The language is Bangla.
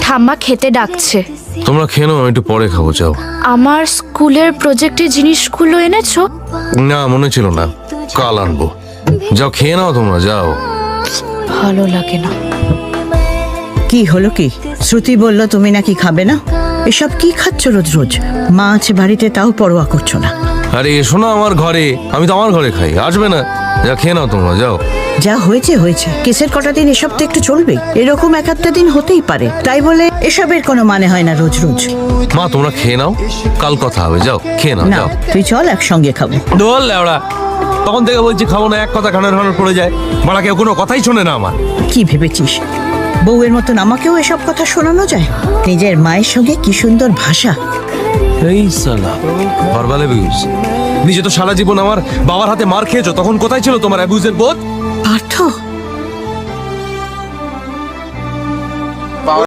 ঠাম্মা খেতে ডাকছে। তোমরা খেয়ে নাও, একটু পরে খাবো, যাও। আমার স্কুলের প্রজেক্টের জিনিসগুলো এনেছো? না, মনে ছিল না, কাল আনবো। যাও খেয়ে নাও, তোমরা যাও। ভালো লাগে না। কি হলো কি? শ্রুতি বলল তুমি নাকি খাবে না। এসব কি খাচ্ছ রোজ রোজ? মা আছে বাড়িতে, তাও পরোয়া করছো না। আরে এসো না আমার ঘরে, আমি তো আমার ঘরে খাই, আসবে না? যা খেয়ে নাও তোমরা, যাও। যা হয়েছে হয়েছে, কেসের কটা দিন এসব তো একটু চলবেই। এরকম এক একটা দিন হতেই পারে, তাই বলে এসবের কোনো মানে হয় না রোজ রোজ। মা তোমরা খেয়ে নাও, কাল কথা হবে, যাও খেয়ে নাও, না যাও। তুই চল একসঙ্গে খাবো। দোল লেওড়া, তখন থেকে বলছি খাবো না, এক কথা কানের ভাঙর পড়ে যায়। মারা কেউ কোনো কথাই শোনে না আমার। কি ভেবেছিস বউয়ের মতন আমাকেও এসব কথা শোনানো যায়? নিজের মায়ের সঙ্গে কি সুন্দর ভাষা। এই সালা ভার্বাল অ্যাবিউজ। নিজে তো সারা জীবন আমার বাবার হাতে মার খেয়েছো, তখন কোথায় ছিল তোমার অ্যাবিউজের বোধ? পার্থ